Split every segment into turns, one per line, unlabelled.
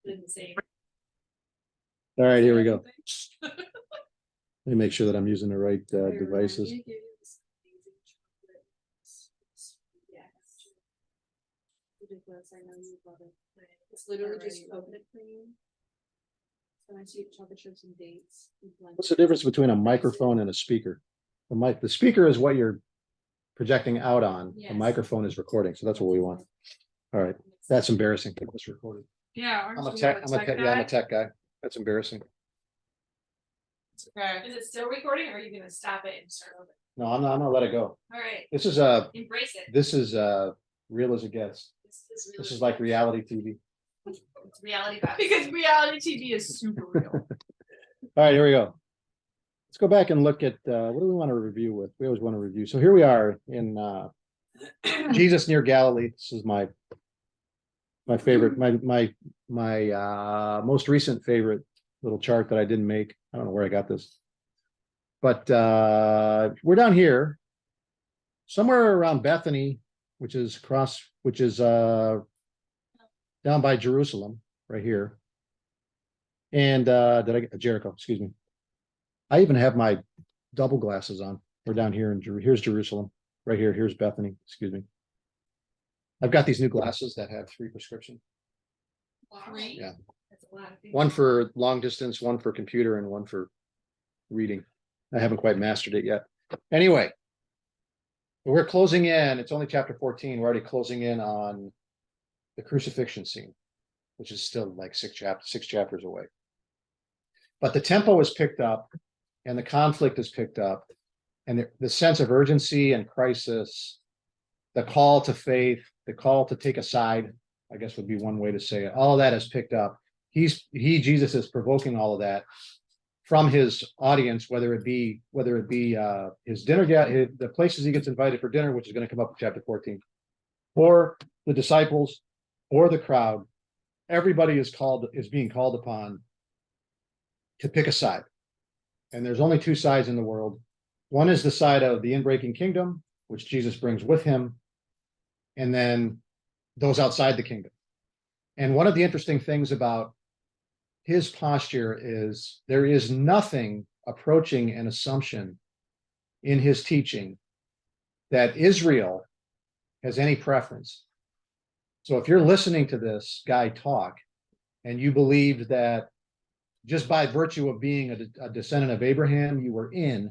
Didn't say.
All right, here we go. Let me make sure that I'm using the right devices.
Ridiculous, I know you love it. It's literally just coconut cream. So I see chocolate chips and dates.
What's the difference between a microphone and a speaker? The speaker is what you're projecting out on. The
Yes.
microphone is recording, so that's what we want. All right, that's embarrassing. It's recorded.
Yeah.
I'm a tech guy. That's embarrassing.
Okay.
Is it still recording or are you gonna stop it and start over?
No, I'm gonna let it go.
All right,
This is
embrace it.
real as it gets. This is like reality TV.
It's reality bites.
Because reality TV is super real.
All right, here we go. Let's go back and look at what do we want to review with? We always want to review. So here we are in Jesus near Galilee. This is my favorite, my most recent favorite little chart that I didn't make. I don't know where I got this. But we're down here, somewhere around Bethany, which is down by Jerusalem, right here. And Jericho, excuse me. I even have my double glasses on. We're down here and here's Jerusalem, right here. Here's Bethany, excuse me. I've got these new glasses that have 3 prescriptions.
Three?
Yeah.
That's a lot of things.
One for long distance, one for computer, and one for reading. I haven't quite mastered it yet. Anyway, we're closing in. It's only chapter 14. We're already closing in on the crucifixion scene, which is still like 6 chapters away. But the tempo is picked up and the conflict is picked up, and the sense of urgency and crisis, the call to faith, the call to take a side, I guess would be one way to say it. All of that is picked up. Jesus is provoking all of that from his audience, whether it be his dinner, the places he gets invited for dinner, which is going to come up in chapter 14, or the disciples, or the crowd. Everybody is being called upon to pick a side. And there's only 2 sides in the world. One is the side of the inbreaking kingdom, which Jesus brings with him, and then those outside the kingdom. And one of the interesting things about his posture is there is nothing approaching an assumption in his teaching that Israel has any preference. So if you're listening to this guy talk and you believe that just by virtue of being a descendant of Abraham, you were in,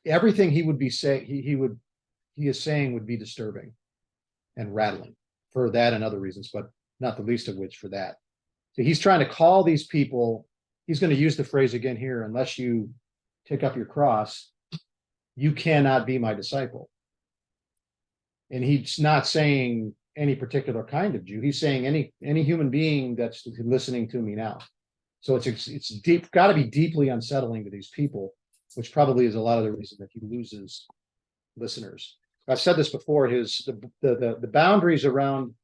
everything he would be saying, he is saying would be disturbing and rattling for that and other reasons, but not the least of which for that. So he's trying to call these people. He's going to use the phrase again here: unless you take up your cross, you cannot be my disciple. And he's not saying any particular kind of Jew. He's saying any human being that's listening to me now. So it's deep, got to be deeply unsettling to these people, which probably is a lot of the reason that he loses listeners. I've said this before. The boundaries around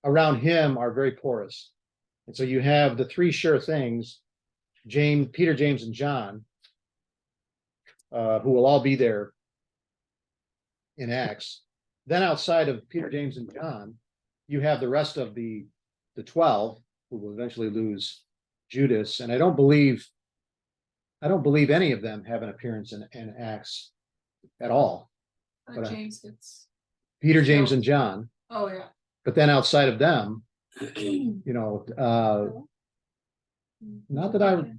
him are very porous, and so you have the 3 sure things: Peter, James, and John, who will all be there in Acts. Then outside of Peter, James, and John, you have the rest of the 12, who will eventually lose Judas. And I don't believe any of them have an appearance in Acts at all.
James gets.
Peter, James, and John.
Oh yeah.
But then outside of them, not that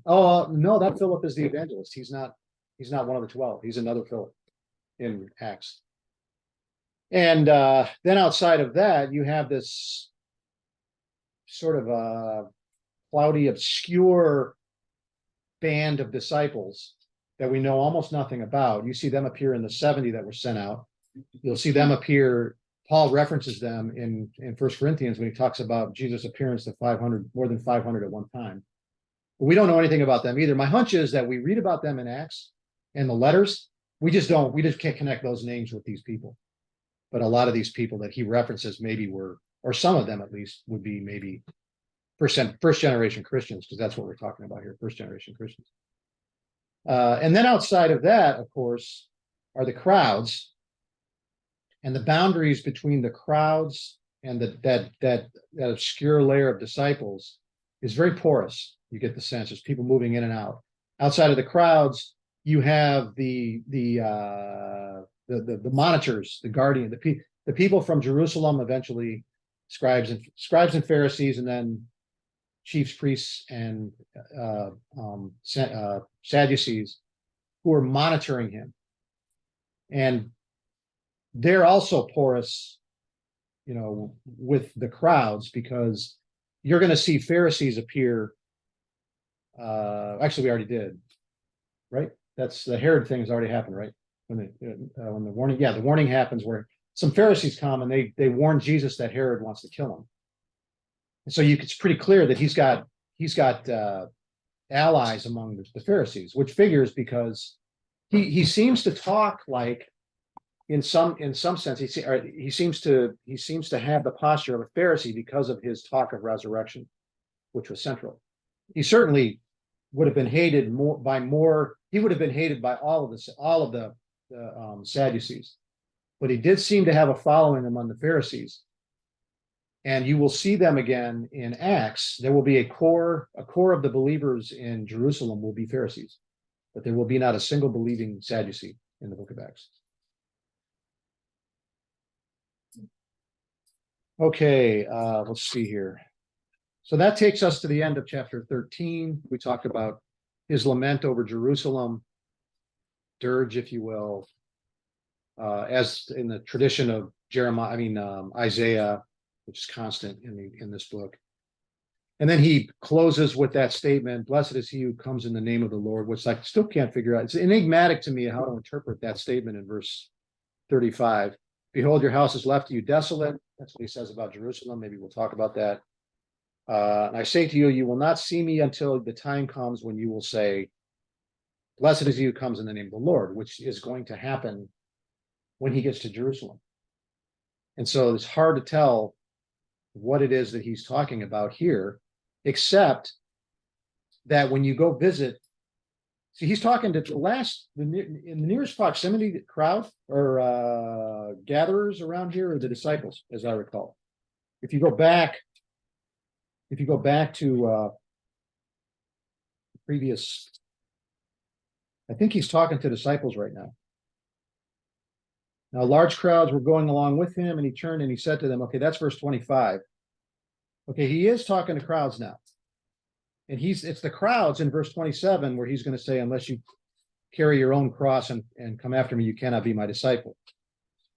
no, that Philip is the evangelist. He's not one of the 12. He's another Philip in Acts. And then outside of that, you have this sort of cloudy, obscure band of disciples that we know almost nothing about. You see them appear in the 70 that were sent out. You'll see them appear. Paul references them in 1 Corinthians when he talks about Jesus' appearance to 500, more than 500 at one time. But we don't know anything about them either. My hunch is that we read about them in Acts and the letters. We just can't connect those names with these people. But a lot of these people that he references maybe were, or some of them at least, would be maybe first generation Christians, because that's what we're talking about here, first generation Christians. And then outside of that, of course, are the crowds, and the boundaries between the crowds and that obscure layer of disciples is very porous. You get the sense there's people moving in and out. Outside of the crowds, you have the monitors, the guardian, the people from Jerusalem, eventually scribes and Pharisees, and then chiefs, priests, and Sadducees, who are monitoring him. And they're also porous, with the crowds, because you're going to see Pharisees appear. Actually, we already did, right? That's the Herod thing has already happened, right? When the warning, the warning happens where some Pharisees come and they warn Jesus that Herod wants to kill him. And so it's pretty clear that he's got allies among the Pharisees, which figures because he seems to talk like, in some sense, he seems to have the posture of a Pharisee because of his talk of resurrection, which was central. He certainly would have been hated he would have been hated by all of the Sadducees, but he did seem to have a following among the Pharisees. And you will see them again in Acts. There will be a core of the believers in Jerusalem will be Pharisees, but there will be not a single believing Sadducee in the book of Acts. Okay, let's see here. So that takes us to the end of chapter 13. We talked about his lament over Jerusalem, dirge, if you will, as in the tradition of Isaiah, which is constant in this book. And then he closes with that statement, "Blessed is he who comes in the name of the Lord," which I still can't figure out. It's enigmatic to me how to interpret that statement in verse 35. "Behold, your house is left to you desolate." That's what he says about Jerusalem. Maybe we'll talk about that. "And I say to you, you will not see me until the time comes when you will say, 'Blessed is he who comes in the name of the Lord,'" which is going to happen when he gets to Jerusalem. And so it's hard to tell what it is that he's talking about here, except that when you go visit, see, he's talking to in the nearest proximity, the crowd or gatherers around here are the disciples, as I recall. If you go back to previous, I think he's talking to disciples right now. "Now, large crowds were going along with him, and he turned and he said to them," okay, that's verse 25. Okay, he is talking to crowds now. And it's the crowds in verse 27 where he's going to say, "Unless you carry your own cross and come after me, you cannot be my disciple."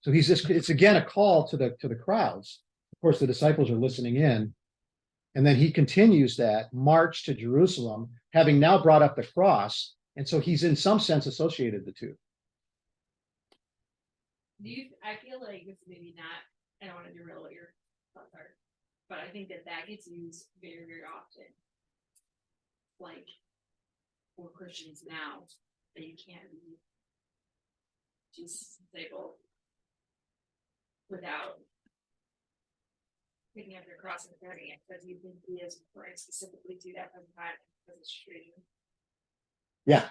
So it's again a call to the crowds. Of course, the disciples are listening in. And then he continues that march to Jerusalem, having now brought up the cross. And so he's in some sense associated the two.
I feel like it's maybe not, I don't want to derail what your thoughts are, but I think that gets used very, very often. Like, for Christians now, that you can't be just disabled without picking up your cross and carrying it, because you think he is referring specifically to that time as a situation.
Yeah.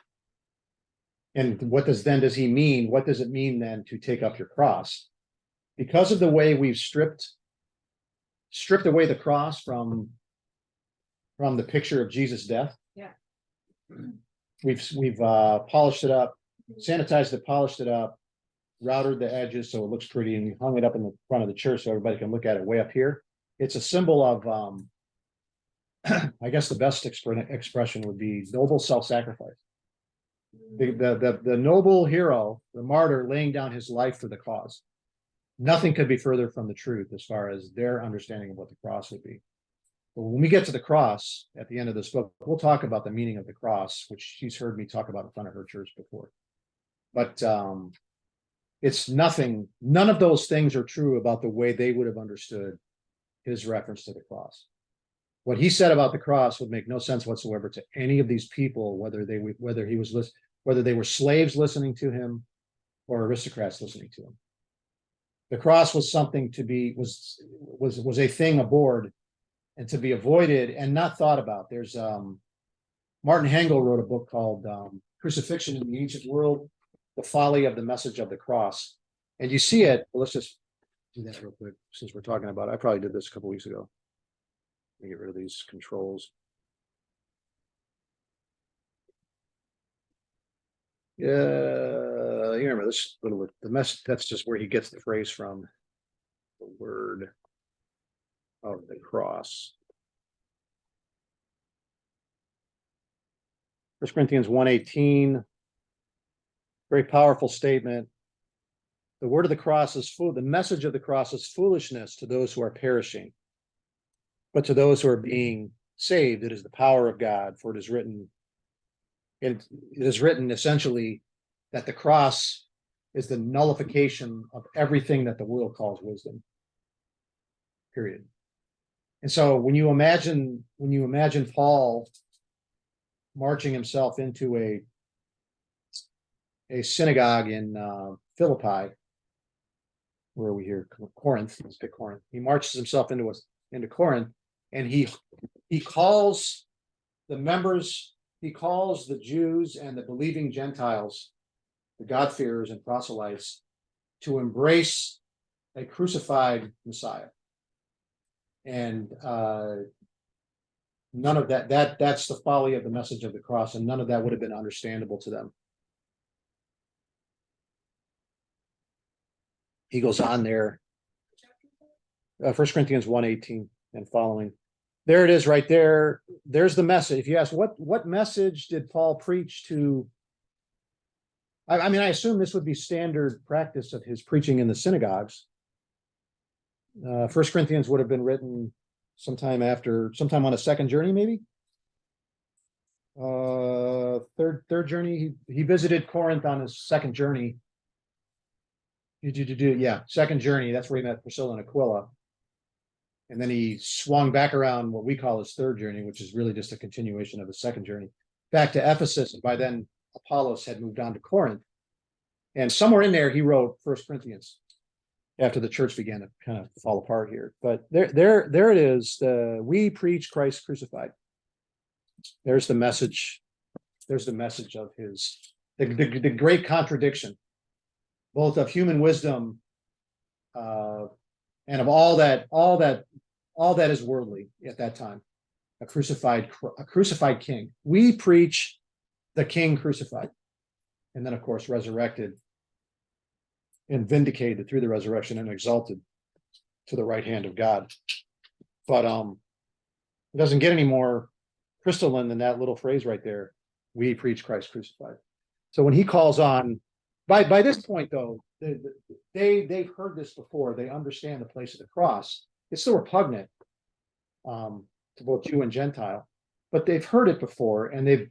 And what does he mean? What does it mean then to take up your cross? Because of the way we've stripped away the cross from the picture of Jesus' death.
Yeah.
We've polished it up, sanitized it, polished it up, routed the edges so it looks pretty, and hung it up in the front of the church so everybody can look at it way up here. It's a symbol of, I guess the best expression would be noble self-sacrifice. The noble hero, the martyr, laying down his life for the cause. Nothing could be further from the truth as far as their understanding of what the cross would be. But when we get to the cross at the end of this book, we'll talk about the meaning of the cross, which she's heard me talk about in front of her church before. But it's nothing, none of those things are true about the way they would have understood his reference to the cross. What he said about the cross would make no sense whatsoever to any of these people, whether they were slaves listening to him or aristocrats listening to him. The cross was something to be was a thing aboard and to be avoided and not thought about. There's Martin Hengel wrote a book called Crucifixion in the Ancient World: The Folly of the Message of the Cross. And you see it, let's just do that real quick, since we're talking about it. I probably did this a couple weeks ago. Let me get rid of these controls. Yeah, you remember this little, the mess, that's just where he gets the phrase from. The word of the cross. 1 Corinthians 1:18. Very powerful statement. The word of the cross is the message of the cross is foolishness to those who are perishing. But to those who are being saved, it is the power of God, for it is written essentially that the cross is the nullification of everything that the world calls wisdom. Period. And so when you imagine Paul marching himself into a synagogue in Philippi, where are we here? Corinth. Let's pick Corinth. He marches himself into Corinth, and he calls the members. He calls the Jews and the believing Gentiles, the God-fearers and proselytes, to embrace a crucified Messiah. And none of that's the folly of the message of the cross, and none of that would have been understandable to them. He goes on there. 1 Corinthians 1:18 and following. There it is right there. There's the message. If you ask what message did Paul preach to? I mean, I assume this would be standard practice of his preaching in the synagogues. 1 Corinthians would have been written sometime on a second journey, maybe. Third journey. He visited Corinth on his second journey. Second journey. That's where he met Priscilla and Aquila. And then he swung back around what we call his third journey, which is really just a continuation of his second journey, back to Ephesus. And by then, Apollos had moved on to Corinth. And somewhere in there, he wrote 1 Corinthians after the church began to kind of fall apart here. But there it is. We preach Christ crucified. There's the message. There's the message of the great contradiction, both of human wisdom and of all that is worldly at that time. A crucified king. We preach the king crucified, and then of course resurrected and vindicated through the resurrection and exalted to the right hand of God. But it doesn't get any more crystalline than that little phrase right there. We preach Christ crucified. So when he calls on, by this point though, they've heard this before. They understand the place of the cross. It's still repugnant to both Jew and Gentile, but they've heard it before and they've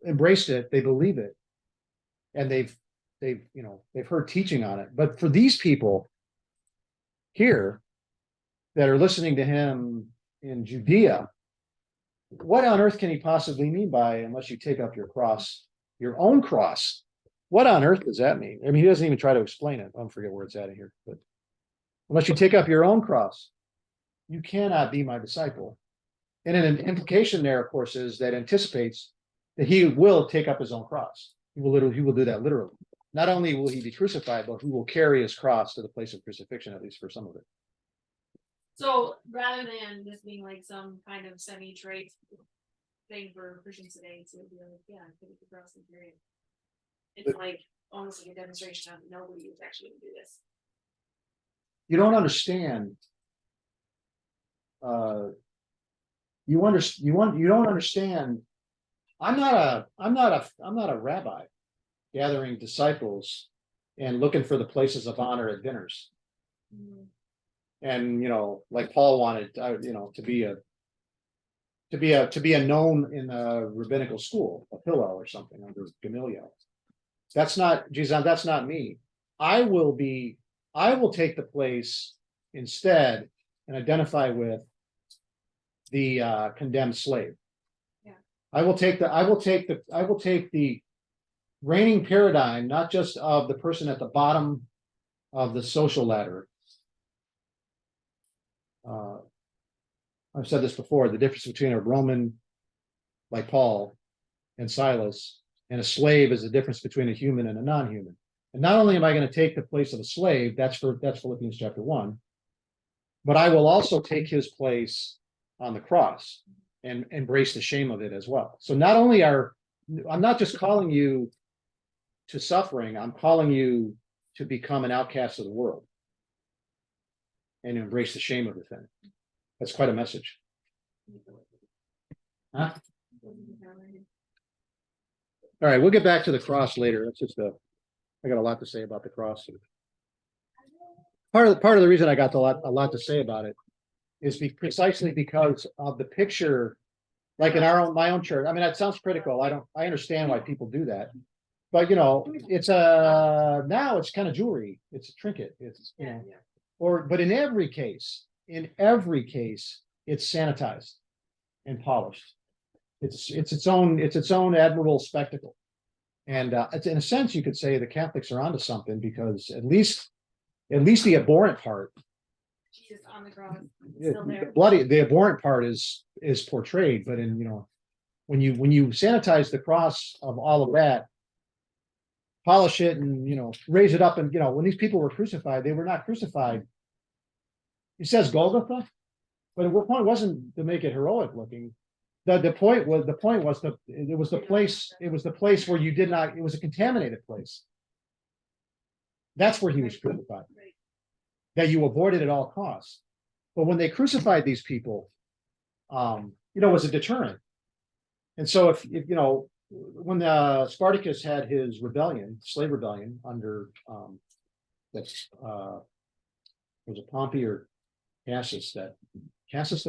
embraced it. They believe it, and they've heard teaching on it. But for these people here that are listening to him in Judea, what on earth can he possibly mean by unless you take up your cross, your own cross? What on earth does that mean? I mean, he doesn't even try to explain it. I forget where it's at here, but unless you take up your own cross, you cannot be my disciple. And an implication there, of course, is that anticipates that he will take up his own cross. He will do that literally. Not only will he be crucified, but he will carry his cross to the place of crucifixion, at least for some of it.
So rather than this being like some kind of semi-trite thing for Christians today, to be like, yeah, I think the cross is great. It's like almost like a demonstration of nobody is actually going to do this.
You don't understand. You don't understand. I'm not a rabbi gathering disciples and looking for the places of honor at dinners. Mm-hmm. And like Paul wanted, to be a known in a rabbinical school, a Hillel or something under Gamaliel. That's not Jesus. That's not me. I will take the place instead and identify with the condemned slave. Yeah. I will take the reigning paradigm, not just of the person at the bottom of the social ladder. I've said this before, the difference between a Roman like Paul and Silas and a slave is the difference between a human and a non-human. And not only am I going to take the place of a slave, that's Philippians chapter 1, but I will also take his place on the cross and embrace the shame of it as well. So I'm not just calling you to suffering, I'm calling you to become an outcast of the world and embrace the shame of the thing. That's quite a message. Huh? All right, we'll get back to the cross later. That's just I got a lot to say about the cross. Part of the reason I got a lot to say about it is precisely because of the picture, like in my own church. I mean, that sounds critical. I understand why people do that. But it's now it's kind of jewelry. It's a trinket. It's but in every case, it's sanitized and polished. It's its own admirable spectacle. And it's, in a sense, you could say the Catholics are onto something, because at least the abhorrent part,
Jesus on the cross, still there.
the abhorrent part is portrayed. But when you sanitize the cross of all of that, polish it and raise it up, and when these people were crucified, they were not crucified. It says Golgotha, but at what point wasn't to make it heroic looking. The point was it was the place where you did not, it was a contaminated place. That's where he was crucified, that you avoided at all costs. But when they crucified these people, it was a deterrent. And so if when Spartacus had his slave rebellion under was it Pompey or Cassius that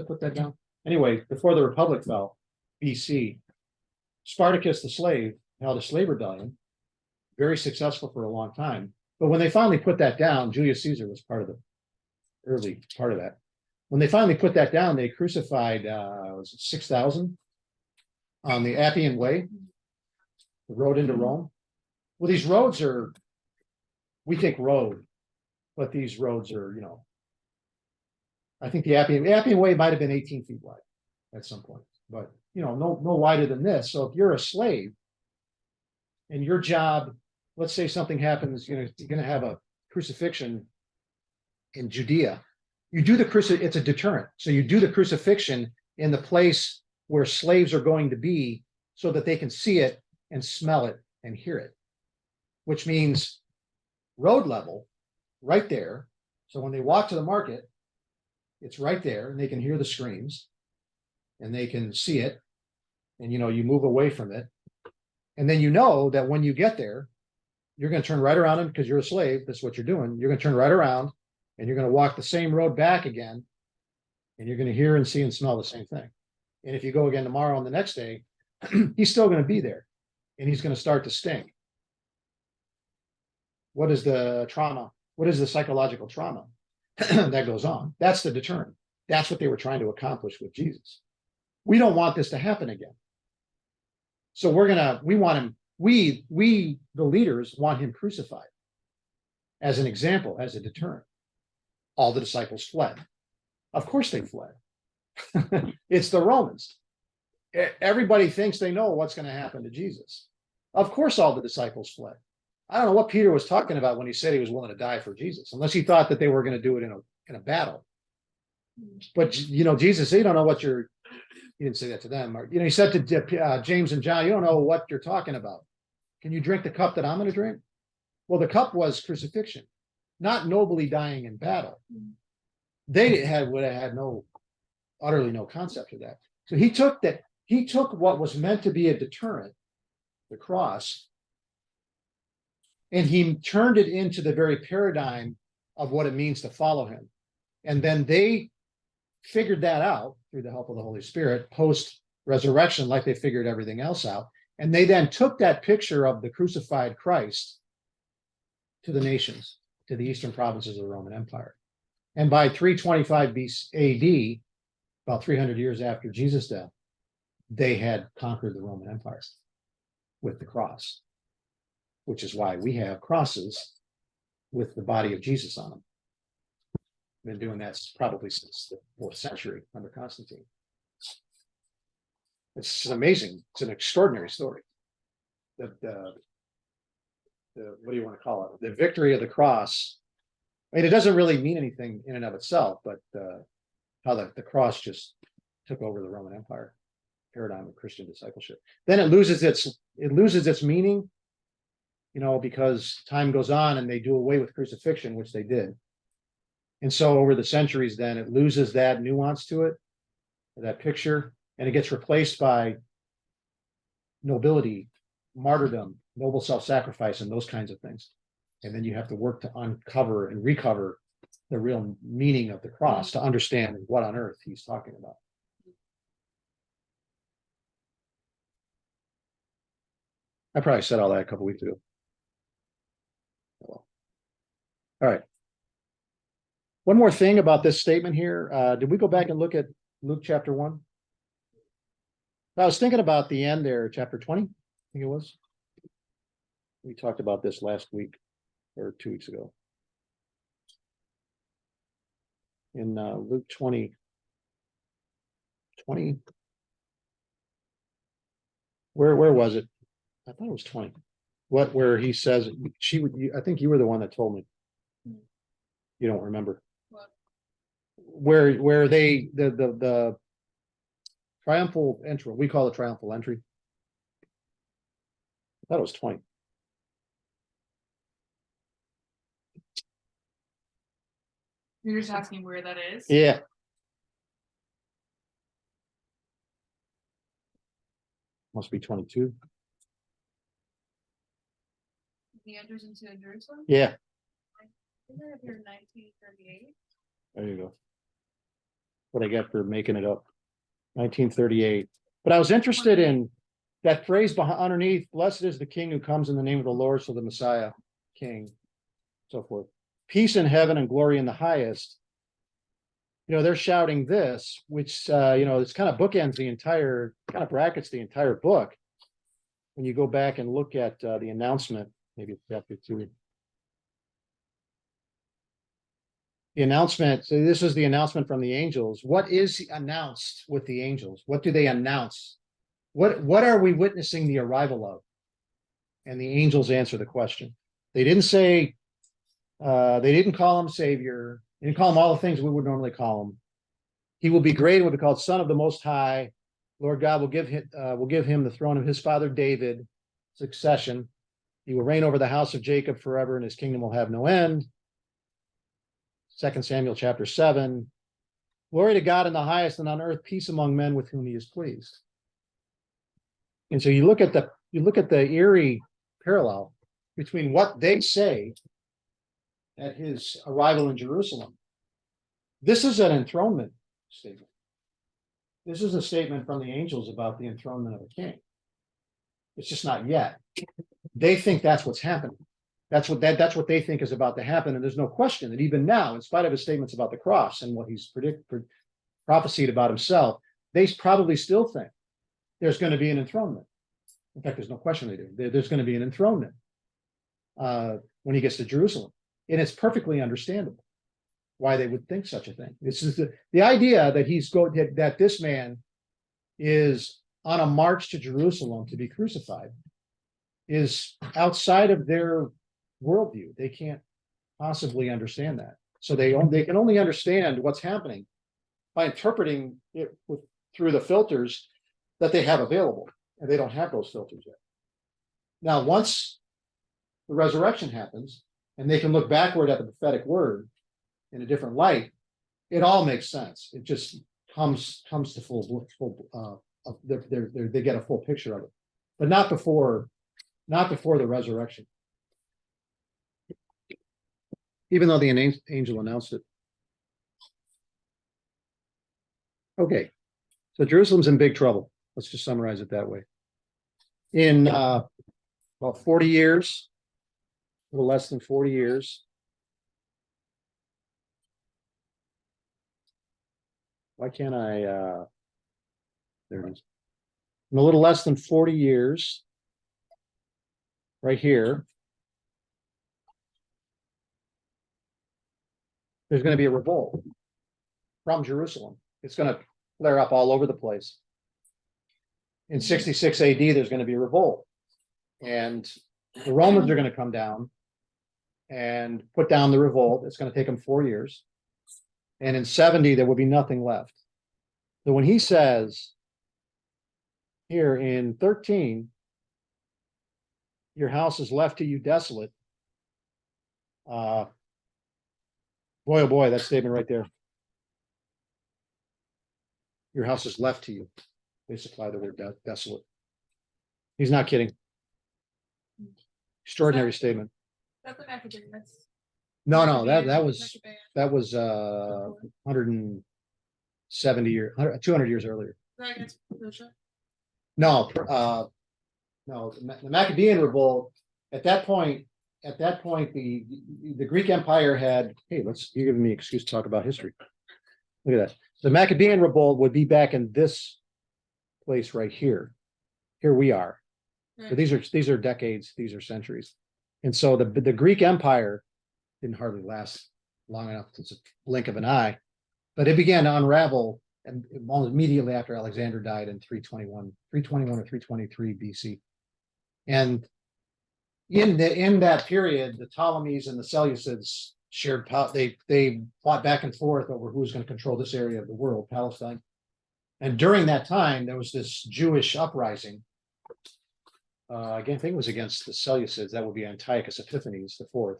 put that down? Anyway, before the Republic fell, BC, Spartacus the slave held a slave rebellion, very successful for a long time. But when they finally put that down, Julius Caesar was part of the early part of that. When they finally put that down, they crucified 6,000 on the Appian Way, the road into Rome. Well, these roads we think road, but these roads are, I think the Appian Way might have been 18 feet wide at some point, but no wider than this. So if you're a slave and your job, let's say something happens, you're going to have a crucifixion in Judea. You do it's a deterrent. So you do the crucifixion in the place where slaves are going to be, so that they can see it and smell it and hear it, which means road level right there. So when they walk to the market, it's right there, and they can hear the screams and they can see it, and you move away from it. And then that when you get there, you're going to turn right around, because you're a slave. That's what you're doing. You're going to turn right around and you're going to walk the same road back again, and you're going to hear and see and smell the same thing. And if you go again tomorrow and the next day, he's still going to be there, and he's going to start to stink. What is the trauma? What is the psychological trauma that goes on? That's the deterrent. That's what they were trying to accomplish with Jesus. We don't want this to happen again. So we want him, we, the leaders, want him crucified as an example, as a deterrent. All the disciples fled. Of course they fled. It's the Romans. Everybody thinks they know what's going to happen to Jesus. Of course all the disciples fled. I don't know what Peter was talking about when he said he was willing to die for Jesus, unless he thought that they were going to do it in a battle. But Jesus, you don't know what he didn't say that to them. He said to James and John, you don't know what you're talking about. Can you drink the cup that I'm going to drink? Well, the cup was crucifixion, not nobly dying in battle. They would have had utterly no concept of that. So he took what was meant to be a deterrent, the cross, and he turned it into the very paradigm of what it means to follow him. And then they figured that out through the help of the Holy Spirit post-resurrection, like they figured everything else out. And they then took that picture of the crucified Christ to the nations, to the eastern provinces of the Roman Empire. And by 325 AD, about 300 years after Jesus' death, they had conquered the Roman Empire with the cross, which is why we have crosses with the body of Jesus on them. Been doing that probably since the 4th century under Constantine. It's amazing. It's an extraordinary story. what do you want to call it? The victory of the cross. I mean, it doesn't really mean anything in and of itself, but how the cross just took over the Roman Empire paradigm of Christian discipleship. Then it loses its meaning, because time goes on and they do away with crucifixion, which they did. And so over the centuries, then it loses that nuance to it, that picture, and it gets replaced by nobility, martyrdom, noble self-sacrifice, and those kinds of things. And then you have to work to uncover and recover the real meaning of the cross to understand what on earth he's talking about. I probably said all that a couple weeks ago. All right. One more thing about this statement here. Did we go back and look at Luke chapter 1? I was thinking about the end there, chapter 20, I think it was. We talked about this last week or 2 weeks ago. In Luke 20. Where was it? I thought it was 20. Where he says I think you were the one that told me. You don't remember.
What?
Where they the triumphal entry, we call it triumphal entry. I thought it was 20.
You're just asking where that is?
Yeah. Must be 22.
He enters into Jerusalem.
Yeah,
Isn't it here 1938?
there you go. What I get for making it up. 1938. But I was interested in that phrase underneath, blessed is the king who comes in the name of the Lord, so the Messiah, King, so forth. Peace in heaven and glory in the highest. They're shouting this, which, it's kind of bookends the entire, kind of brackets the entire book. When you go back and look at the announcement, maybe it's chapter 2. The announcement, so this is the announcement from the angels. What is announced with the angels? What do they announce? What are we witnessing the arrival of? And the angels answer the question. They didn't say, they didn't call him Savior. They didn't call him all the things we would normally call him. He will be great and will be called Son of the Most High. Lord God will give him the throne of his father David, succession. He will reign over the house of Jacob forever, and his kingdom will have no end. 2 Samuel chapter 7. Glory to God in the highest, and on earth peace among men with whom he is pleased. And so you look at the eerie parallel between what they say at his arrival in Jerusalem. This is an enthronement statement. This is a statement from the angels about the enthronement of a king. It's just not yet. They think that's what's happening. That's what they think is about to happen. And there's no question that even now, in spite of his statements about the cross and what he's prophesied about himself, they probably still think there's going to be an enthronement. In fact, there's no question they do. There's going to be an enthronement when he gets to Jerusalem. And it's perfectly understandable why they would think such a thing. This is the idea that that this man is on a march to Jerusalem to be crucified is outside of their worldview. They can't possibly understand that. So they can only understand what's happening by interpreting it through the filters that they have available. And they don't have those filters yet. Now, once the resurrection happens, and they can look backward at the prophetic word in a different light, it all makes sense. It just comes to full they get a full picture of it, but not before the resurrection. Even though the angel announced it. Okay, so Jerusalem's in big trouble. Let's just summarize it that way. In about 40 years, a little less than 40 years. Why can't I, there it is. In a little less than 40 years, right here, there's going to be a revolt from Jerusalem. It's going to flare up all over the place. In 66 AD, there's going to be a revolt. And The Romans are gonna come down and put down the revolt. It's gonna take them 4 years. And in 70, there will be nothing left. So when he says here in 13, your house is left to you desolate. Boy, oh boy, that statement right there. Your house is left to you. They supply the word desolate. He's not kidding. Extraordinary statement.
That's the Maccabees.
No, that was 170 years, 200 years earlier.
Right against Persia.
No, no, the Maccabean revolt, at that point, the Greek Empire had, hey, you're giving me an excuse to talk about history. Look at that. The Maccabean revolt would be back in this place right here. Here we are. But these are decades, these are centuries. And so the Greek Empire didn't hardly last long enough to blink of an eye, but it began to unravel and almost immediately after Alexander died in 321 or 323 BC. And in that period, the Ptolemies and the Seleucids shared power. They fought back and forth over who was going to control this area of the world, Palestine. And during that time, there was this Jewish uprising. Again, I think it was against the Seleucids. That would be Antiochus Epiphanes the fourth.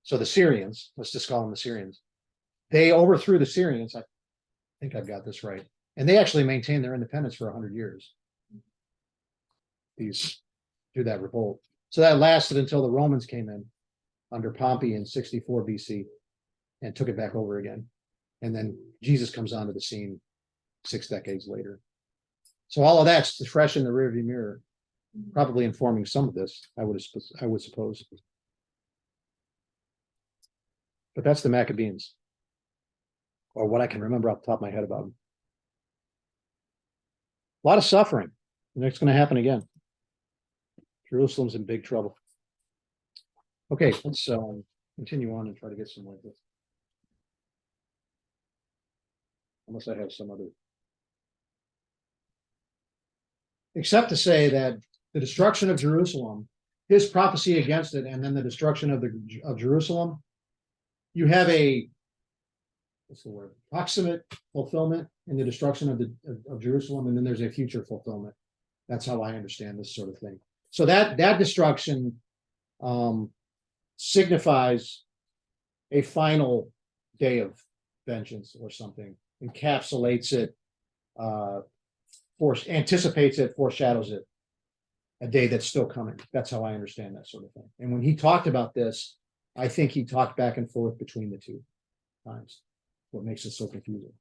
So the Syrians, let's just call them the Syrians. They overthrew the Syrians. I think I've got this right. And they actually maintained their independence for 100 years. Through that revolt. So that lasted until the Romans came in under Pompey in 64 BC and took it back over again. And then Jesus comes onto the scene 6 decades later. So all of that's fresh in the rearview mirror, probably informing some of this, I would suppose. But that's the Maccabees, or what I can remember off the top of my head about them. A lot of suffering, and it's going to happen again. Jerusalem's in big trouble. Okay, let's continue on and try to get some more of this. Unless I have some other. Except to say that the destruction of Jerusalem, his prophecy against it, and then the destruction of Jerusalem, you have what's the word? Proximate fulfillment in the destruction of Jerusalem, and then there's a future fulfillment. That's how I understand this sort of thing. So that destruction signifies a final day of vengeance or something, encapsulates it, anticipates it, foreshadows it, a day that's still coming. That's how I understand that sort of thing. And when he talked about this, I think he talked back and forth between the two times. What makes it so confusing.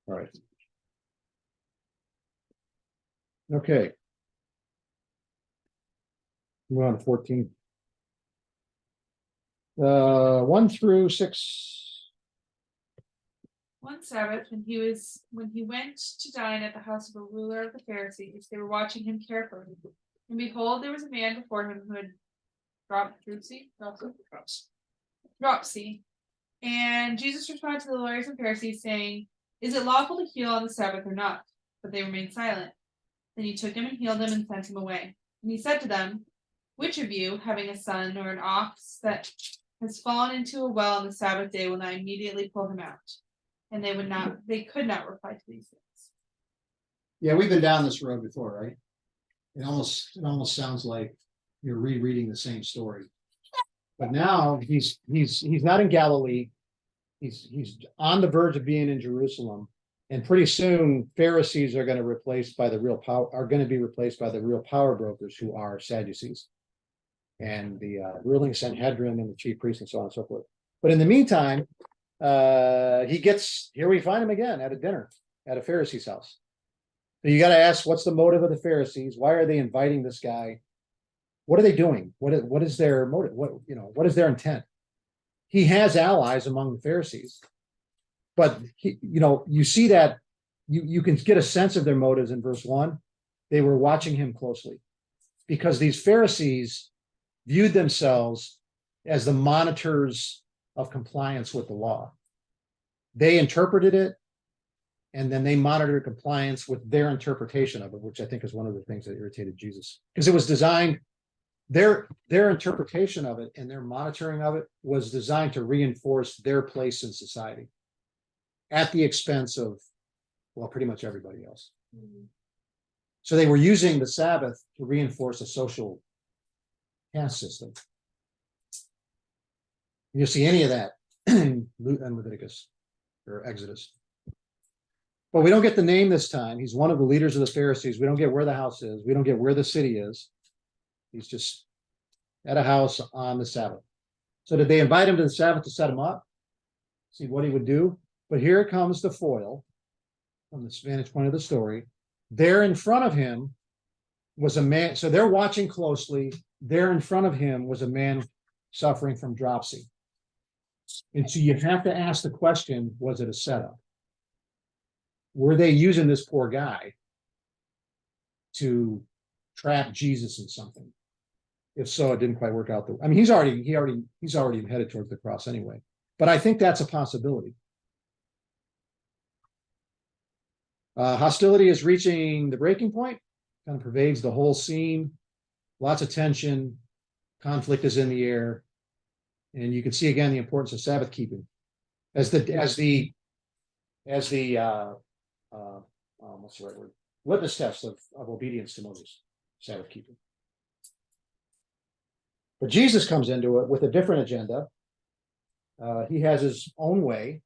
All right. Okay. We're on to 14. 1 through 6.
One Sabbath, when he went to dine at the house of a ruler of the Pharisees, they were watching him carefully. And behold, there was a man before him who had dropsy. And Jesus responded to the lawyers and Pharisees, saying, "Is it lawful to heal on the Sabbath or not?" But they remained silent. Then he took him and healed him and sent him away. And he said to them, "Which of you, having a son or an ox that has fallen into a well on the Sabbath day, will not immediately pull him out?" And they could not reply to these things.
Yeah, we've been down this road before, right? It almost sounds like you're rereading the same story. But now he's not in Galilee. He's on the verge of being in Jerusalem. And pretty soon Pharisees are going to be replaced by the real power brokers, who are Sadducees, and the ruling Sanhedrin and the chief priests and so on and so forth. But in the meantime, here we find him again at a dinner at a Pharisee's house. So you got to ask, what's the motive of the Pharisees? Why are they inviting this guy? What are they doing? What is their motive? What is their intent? He has allies among the Pharisees, but you see that you can get a sense of their motives in verse 1. They were watching him closely because these Pharisees viewed themselves as the monitors of compliance with the law. They interpreted it. And then they monitored compliance with their interpretation of it, which I think is one of the things that irritated Jesus. Because it was designed, their interpretation of it and their monitoring of it was designed to reinforce their place in society at the expense of, well, pretty much everybody else. So they were using the Sabbath to reinforce a social caste system. You'll see any of that in Leviticus or Exodus. But we don't get the name this time. He's one of the leaders of the Pharisees. We don't get where the house is. We don't get where the city is. He's just at a house on the Sabbath. So did they invite him to the Sabbath to set him up? See what he would do? But here comes the foil from the vantage point of the story. There in front of him was a man. So they're watching closely. There in front of him was a man suffering from dropsy. And so you have to ask the question, was it a setup? Were they using this poor guy to trap Jesus in something? If so, it didn't quite work out. I mean, he's already headed towards the cross anyway. But I think that's a possibility. Hostility is reaching the breaking point, kind of pervades the whole scene. Lots of tension, conflict is in the air, and you can see again the importance of Sabbath keeping as the what's the right word? Litmus test of obedience to Moses, Sabbath keeping. But Jesus comes into it with a different agenda. He has his own way.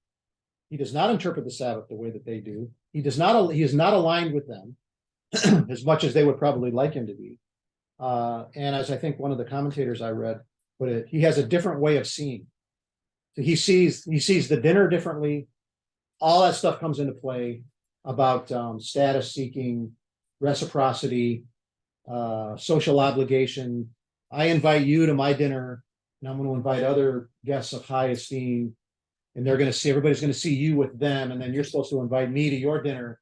He does not interpret the Sabbath the way that they do. He is not aligned with them as much as they would probably like him to be. And as I think one of the commentators I read put it, he has a different way of seeing. So he sees the dinner differently. All that stuff comes into play about status seeking, reciprocity, social obligation. I invite you to my dinner, and I'm going to invite other guests of high esteem, and everybody's going to see you with them, and then you're supposed to invite me to your dinner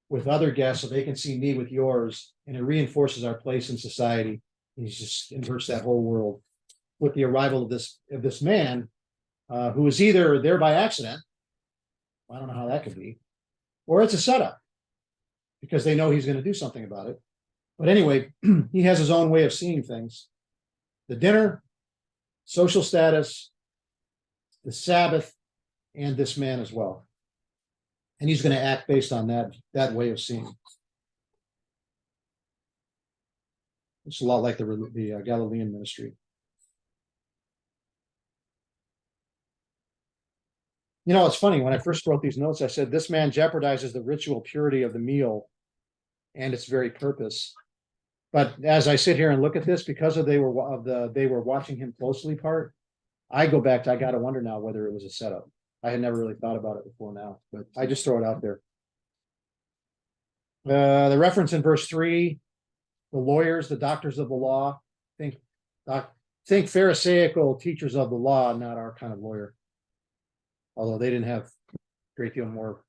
with other guests so they can see me with yours, and it reinforces our place in society. And he just inverts that whole world with the arrival of this man who is either there by accident. I don't know how that could be, or it's a setup because they know he's going to do something about it. But anyway, he has his own way of seeing things. The dinner, social status, the Sabbath, and this man as well. And he's going to act based on that way of seeing. It's a lot like the Galilean ministry. You know, it's funny, when I first wrote these notes, I said, this man jeopardizes the ritual purity of the meal and its very purpose. But as I sit here and look at this, because they were watching him closely part, I go back to, I got to wonder now whether it was a setup. I had never really thought about it before now, but I just throw it out there. The reference in verse 3, the lawyers, the doctors of the law, think Pharisaical teachers of the law, not our kind of lawyer. Although they didn't have a great deal more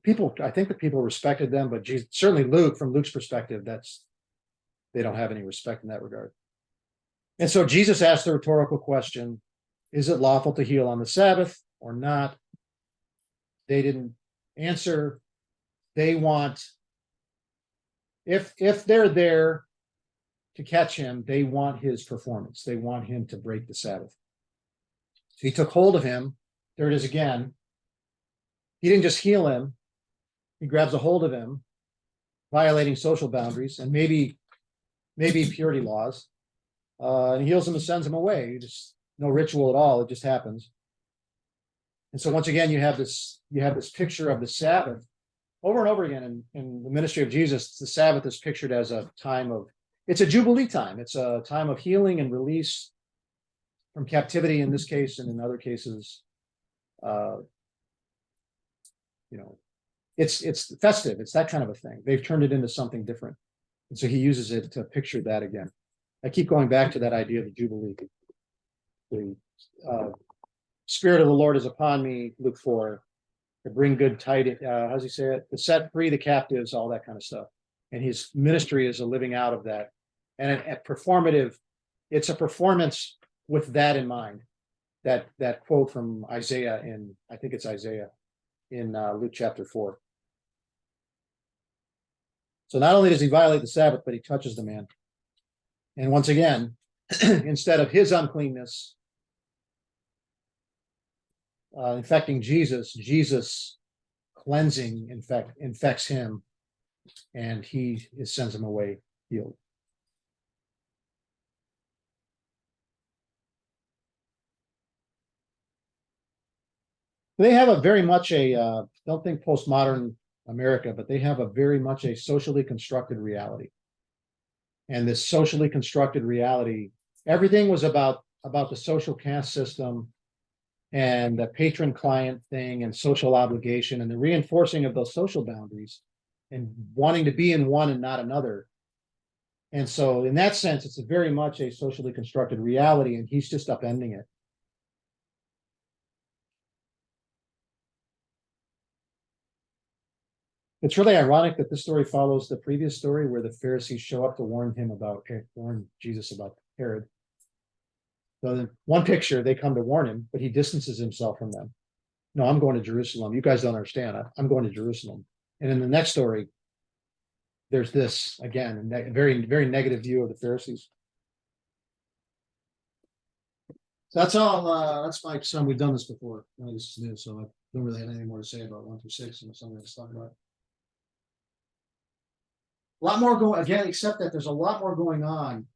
people. I think that people respected them, but certainly Luke, from Luke's perspective, they don't have any respect in that regard. And so Jesus asked the rhetorical question, is it lawful to heal on the Sabbath or not? They didn't answer. They want, if they're there to catch him, they want his performance. They want him to break the Sabbath. So he took hold of him. There it is again. He didn't just heal him. He grabs a hold of him, violating social boundaries and maybe purity laws, and heals him and sends him away. Just no ritual at all. It just happens. And so once again, you have this picture of the Sabbath over and over again in the ministry of Jesus. The Sabbath is pictured as a time it's a jubilee time. It's a time of healing and release from captivity in this case, and in other cases, it's festive. It's that kind of a thing. They've turned it into something different. And so he uses it to picture that again. I keep going back to that idea of the Jubilee. The Spirit of the Lord is upon me, Luke 4, to bring good tidings, how does he say it? To set free the captives, all that kind of stuff. And his ministry is a living out of that. And it's a performance with that in mind. That quote from Isaiah I think it's Isaiah, in Luke chapter 4. So not only does he violate the Sabbath, but he touches the man. And once again, instead of his uncleanness infecting Jesus, Jesus cleansing infects him, and he sends him away healed. They have a very much don't think postmodern America, but they have a very much a socially constructed reality. And this socially constructed reality, everything was about the social caste system and the patron-client thing and social obligation and the reinforcing of those social boundaries and wanting to be in one and not another. And so in that sense, it's a very much a socially constructed reality, and he's just upending it. It's really ironic that this story follows the previous story where the Pharisees show up to warn Jesus about Herod. So in one picture, they come to warn him, but he distances himself from them. No, I'm going to Jerusalem. You guys don't understand. I'm going to Jerusalem. And in the next story, there's this again, a very, very negative view of the Pharisees. So that's all. That's my son. We've done this before. This is new, so I don't really have anything more to say about 1 through 6 and something to talk about. A lot more going again, except that there's a lot more going on.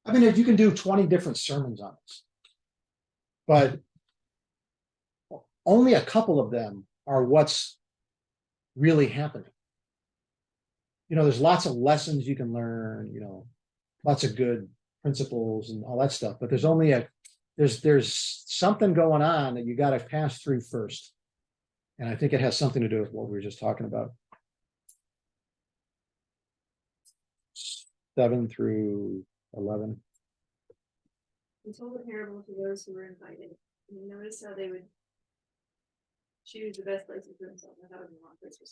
I mean, if you can do 20 different sermons on this, but only a couple of them are what's really happening. You know, there's lots of lessons you can learn, you know, lots of good principles and all that stuff, but there's only there's something going on that you got to pass through first. And I think it has something to do with what we were just talking about. 7 through 11.
He told a parable to those who were invited. And you notice how they would choose the best places for themselves. I thought it was a long place for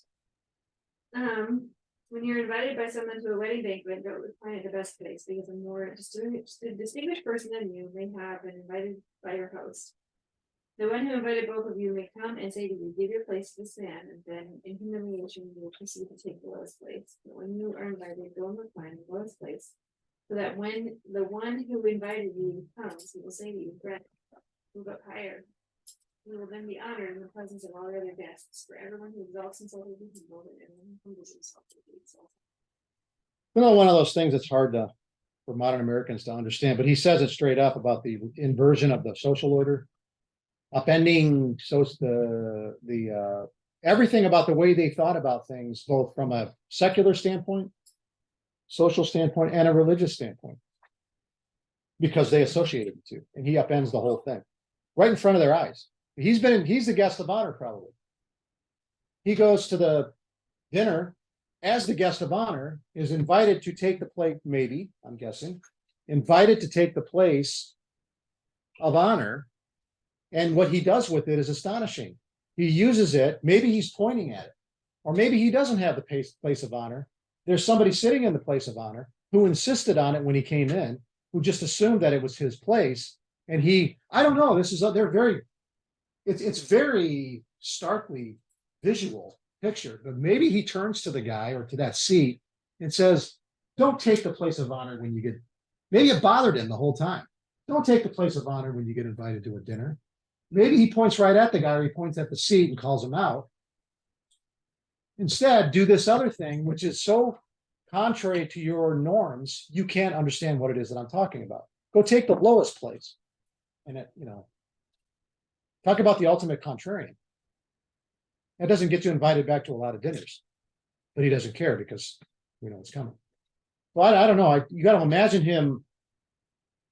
some. When you're invited by someone to a wedding banquet, don't find it the best place because a more distinguished person than you may have been invited by your host. The one who invited both of you may come and say to you, give your place to this man, and then in humiliation you will proceed to take the lowest place. But when you are invited, go and recline in the lowest place, so that when the one who invited you comes, he will say to you, friend, move up higher. You will then be honored in the presence of all the other guests, for everyone who exalts himself will be humbled, and everyone who humbles himself will be exalted.
You know, one of those things that's hard for modern Americans to understand, but he says it straight up about the inversion of the social order, upending everything about the way they thought about things, both from a secular standpoint, social standpoint, and a religious standpoint, because they associated the two, and he upends the whole thing right in front of their eyes. He's the guest of honor, probably. He goes to the dinner as the guest of honor, is invited to take the plate, maybe, I'm guessing, invited to take the place of honor. And what he does with it is astonishing. He uses it, maybe he's pointing at it, or maybe he doesn't have the place of honor. There's somebody sitting in the place of honor who insisted on it when he came in, who just assumed that it was his place. And I don't know, it's very starkly visual picture, but maybe he turns to the guy or to that seat and says, don't take the place of honor when you get, maybe it bothered him the whole time. Don't take the place of honor when you get invited to a dinner. Maybe he points right at the guy or he points at the seat and calls him out. Instead, do this other thing, which is so contrary to your norms, you can't understand what it is that I'm talking about. Go take the lowest place. And talk about the ultimate contrarian. That doesn't get you invited back to a lot of dinners, but he doesn't care because we know it's coming. Well, I don't know. You got to imagine him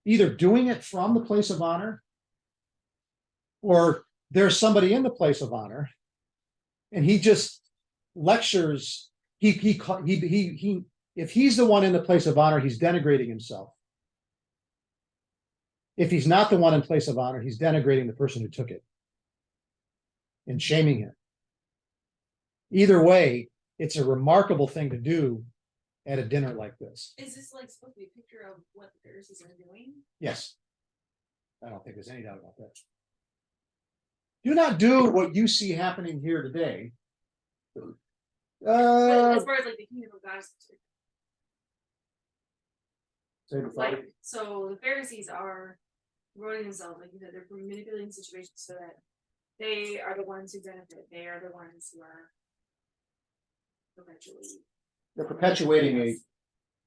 either doing it from the place of honor, or there's somebody in the place of honor, and he just lectures. If he's the one in the place of honor, he's denigrating himself. If he's not the one in place of honor, he's denigrating the person who took it and shaming him. Either way, it's a remarkable thing to do at a dinner like this.
Is this like supposed to be a picture of what the Pharisees are doing?
Yes. I don't think there's any doubt about that. do not do what you see happening here today.
But as far as like the kingdom of God is concerned, like, so the Pharisees are running themselves, like you said, they're manipulating situations so that they are the ones who benefit, they are the ones who are perpetually.
They're perpetuating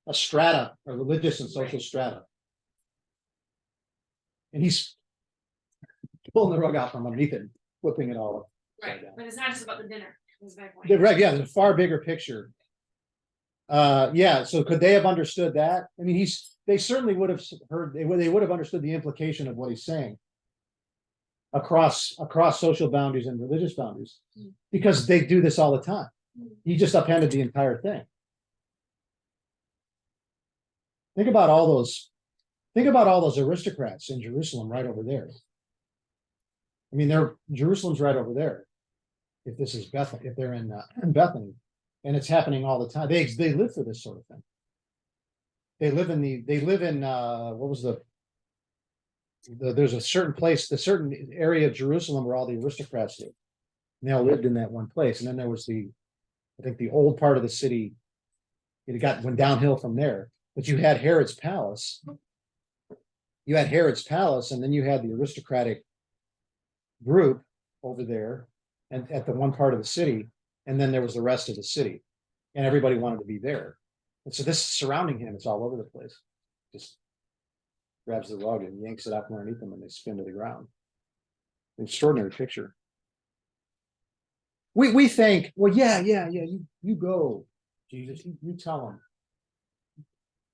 a strata, a religious and social strata. And he's pulling the rug out from underneath it, and flipping it all up.
Right, but it's not just about the dinner, is my point.
Yeah, right, yeah, there's a far bigger picture. Yeah, so could they have understood that? I mean, they certainly would have heard, they would have understood the implication of what he's saying. Across social boundaries and religious boundaries, because they do this all the time. He just upended the entire thing. Think about all those aristocrats in Jerusalem right over there. I mean, Jerusalem's right over there. If this is Bethany, if they're in Bethany, and it's happening all the time, they live for this sort of thing. They live in what was there's a certain place, the certain area of Jerusalem where all the aristocrats live. And they all lived in that one place, and then there was I think the old part of the city. Went downhill from there, but you had Herod's palace. You had Herod's palace, and then you had the aristocratic group over there, and at the one part of the city, and then there was the rest of the city, and everybody wanted to be there. And so this is surrounding him. It's all over the place. Just grabs the rug and yanks it out from underneath them, and they spin to the ground. Extraordinary picture. We think, well, yeah, you go, Jesus, you tell them.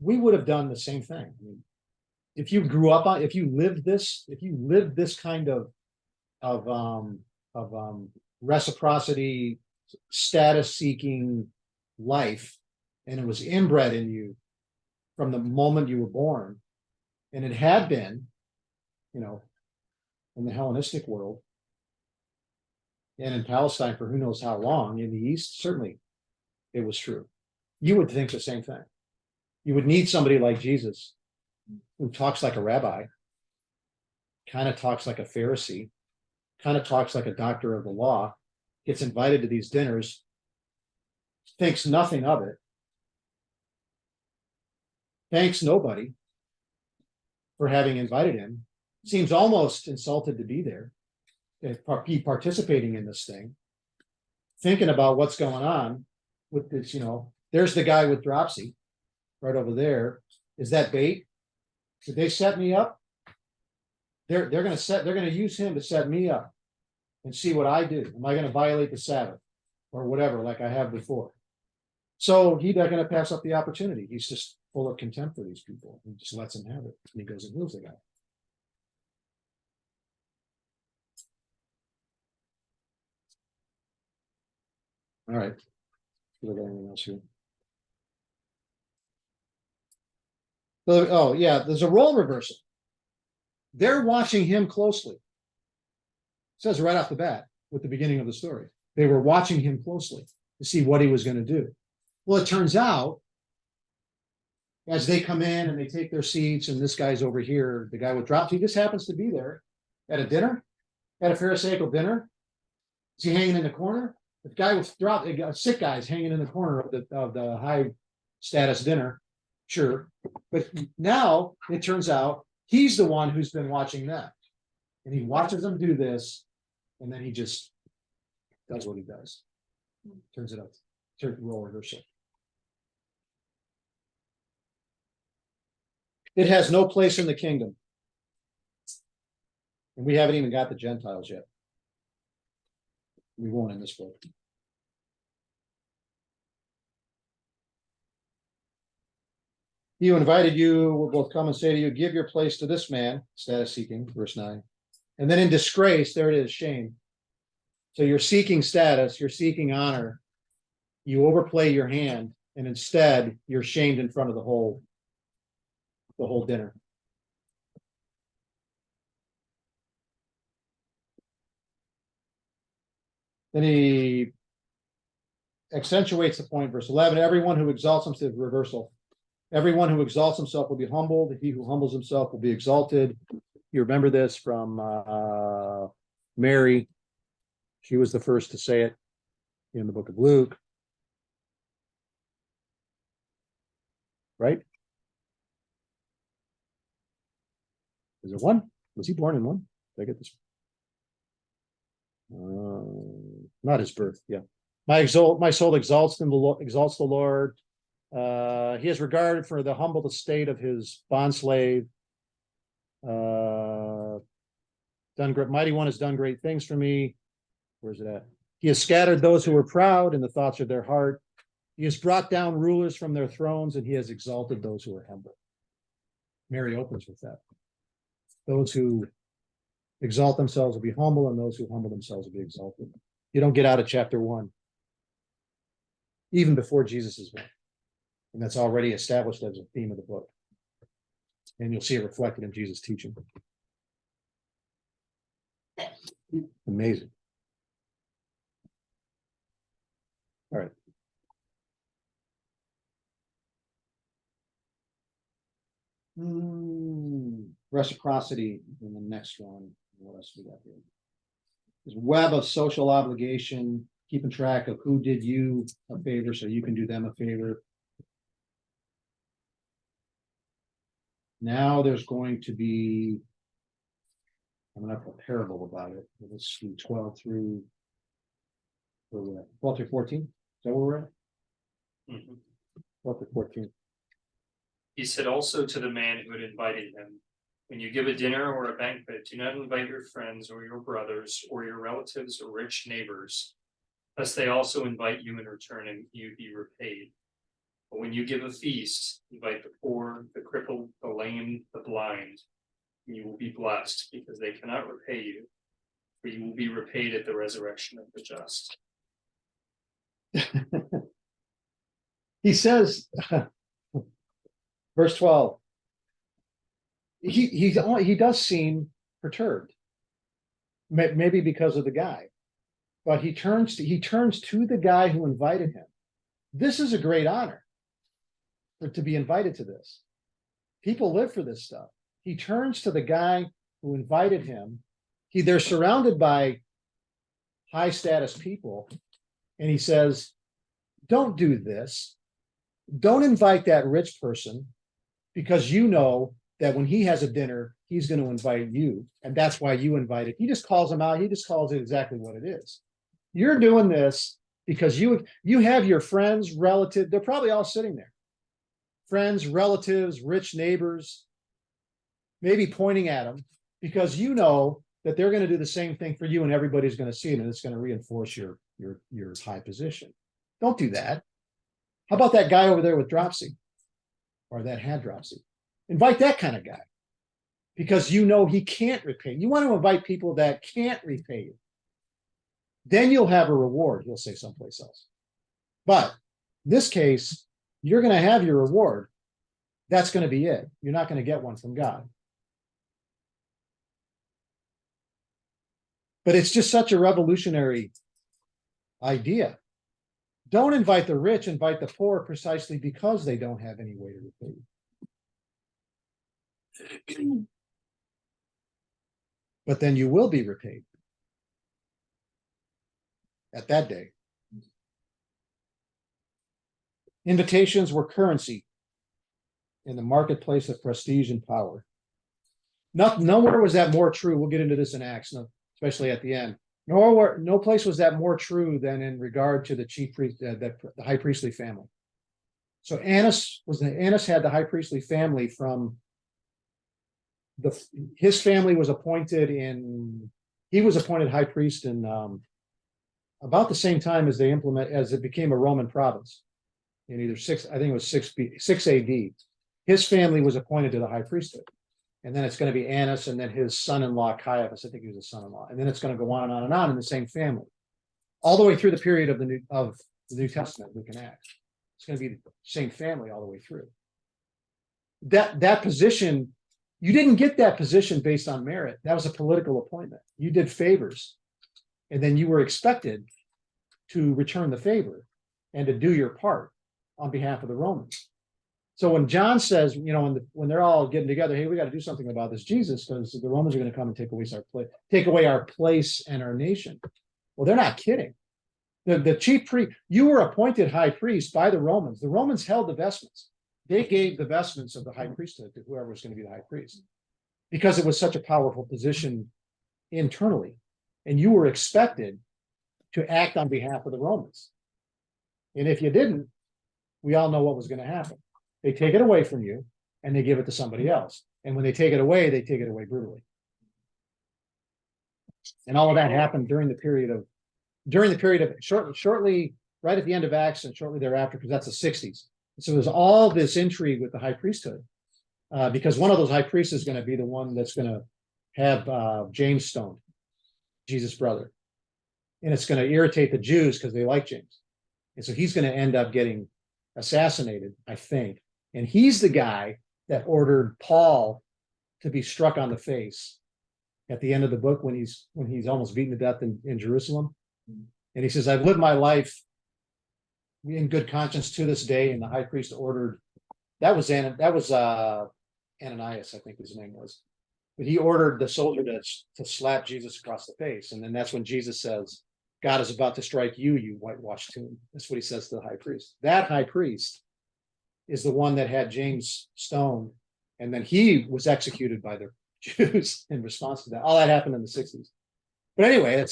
We would have done the same thing. I mean, if you grew up on, if you lived this kind of reciprocity, status seeking life, and it was inbred in you from the moment you were born, and it had been, in the Hellenistic world and in Palestine for who knows how long, in the East, certainly it was true. You would think the same thing. You would need somebody like Jesus who talks like a rabbi, kind of talks like a Pharisee, kind of talks like a doctor of the law, gets invited to these dinners, thinks nothing of it, thanks nobody for having invited him, seems almost insulted to be there, be participating in this thing, thinking about what's going on with this, there's the guy with dropsy right over there. Is that bait? Did they set me up? They're going to use him to set me up and see what I do. Am I going to violate the Sabbath or whatever, like I have before? So he's not going to pass up the opportunity. He's just full of contempt for these people. He just lets them have it. And he goes and heals the guy. All right. Do we got anything else here? Oh, yeah, there's a role reversal. They're watching him closely. It says right off the bat with the beginning of the story. They were watching him closely to see what he was going to do. Well, it turns out, as they come in and they take their seats, and this guy's over here, the guy with dropsy, he just happens to be there at a dinner, at a Pharisaical dinner. Is he hanging in the corner? The guy with dropsy, a sick guy is hanging in the corner of the high status dinner. Sure. But now it turns out he's the one who's been watching them. And he watches them do this, and then he just does what he does. Turns it up. Role reversal. It has no place in the kingdom. And we haven't even got the Gentiles yet. We won't in this book. He who invited you will both come and say to you, give your place to this man, status seeking, verse 9. And then in disgrace, there it is, shame. So you're seeking status, you're seeking honor. You overplay your hand, and instead you're shamed in front of the whole dinner. Then he accentuates the point, verse 11, everyone who exalts himself, reversal. Everyone who exalts himself will be humbled. He who humbles himself will be exalted. You remember this from Mary, she was the first to say it in the book of Luke. Right? Is it one? Was he born in one? Did I get this? Not his birth. Yeah. My soul exalts in the Lord, exalts the Lord. He has regard for the humble estate of his bondslave. Mighty one has done great things for me. Where's it at? He has scattered those who were proud in the thoughts of their heart. He has brought down rulers from their thrones, and he has exalted those who are humble. Mary opens with that. Those who exalt themselves will be humble, and those who humble themselves will be exalted. You don't get out of chapter 1, even before Jesus is born. And that's already established as a theme of the book. And you'll see it reflected in Jesus' teaching. Amazing. All right. Reciprocity in the next one. What else we got here? There's a web of social obligation, keeping track of who did you a favor so you can do them a favor. Now there's going to be, I'm going to have a parable about it. Let's do 12 through 14. Is that where we're at? 12 to 14.
He said also to the man who had invited him, when you give a dinner or a banquet, do not invite your friends or your brothers or your relatives or rich neighbors, lest they also invite you in return and you be repaid. But when you give a feast, invite the poor, the crippled, the lame, the blind, and you will be blessed, because they cannot repay you, for you will be repaid at the resurrection of the just.
He says, verse 12, he does seem perturbed, maybe because of the guy, but he turns to the guy who invited him. This is a great honor to be invited to this. People live for this stuff. He turns to the guy who invited him. They're surrounded by high status people, and he says, don't do this. Don't invite that rich person, because you know that when he has a dinner, he's going to invite you. And that's why you invited. He just calls him out. He just calls it exactly what it is. You're doing this because you have your friends, relatives. They're probably all sitting there. Friends, relatives, rich neighbors, maybe pointing at them, because you know that they're going to do the same thing for you, and everybody's going to see it, and it's going to reinforce your high position. Don't do that. How about that guy over there with dropsy, or that had dropsy? Invite that kind of guy, because you know he can't repay. You want to invite people that can't repay you. Then you'll have a reward, he'll say someplace else. But in this case, you're going to have your reward. That's going to be it. You're not going to get one from God. But it's just such a revolutionary idea. Don't invite the rich, invite the poor, precisely because they don't have any way to repay you. But then you will be repaid at that day. Invitations were currency in the marketplace of prestige and power. Nowhere was that more true. We'll get into this in Acts, especially at the end. No place was that more true than in regard to the chief priest, the high priestly family. So Annas had the high priestly family from his family was appointed he was appointed high priest in about the same time as it became a Roman province in either 6 AD. His family was appointed to the high priesthood. And then it's going to be Annas, and then his son-in-law Caiaphas. I think he was a son-in-law. And then it's going to go on and on and on in the same family, all the way through the period of the New Testament. We can act. It's going to be the same family all the way through. That position, you didn't get that position based on merit. That was a political appointment. You did favors, and then you were expected to return the favor and to do your part on behalf of the Romans. So when John says, when they're all getting together, hey, we got to do something about this Jesus, because the Romans are going to come and take away our place and our nation. Well, they're not kidding. The chief priest, you were appointed high priest by the Romans. The Romans held the vestments. They gave the vestments of the high priesthood to whoever was going to be the high priest, because it was such a powerful position internally. And you were expected to act on behalf of the Romans. And if you didn't, we all know what was going to happen. They take it away from you and they give it to somebody else. And when they take it away brutally. And all of that happened during the period of shortly, right at the end of Acts and shortly thereafter, because that's the 60s. So there's all this intrigue with the high priesthood, because one of those high priests is going to be the one that's going to have James stoned, Jesus' brother. And it's going to irritate the Jews because they like James. And so he's going to end up getting assassinated, I think. And he's the guy that ordered Paul to be struck on the face at the end of the book when he's almost beaten to death in Jerusalem. And he says, I've lived my life in good conscience to this day. And the high priest ordered, that was Ananias, I think his name was. But he ordered the soldier to slap Jesus across the face. And then that's when Jesus says, God is about to strike you, you whitewashed tomb. That's what he says to the high priest. That high priest is the one that had James stoned. And then he was executed by the Jews in response to that. All that happened in the 60s. But anyway,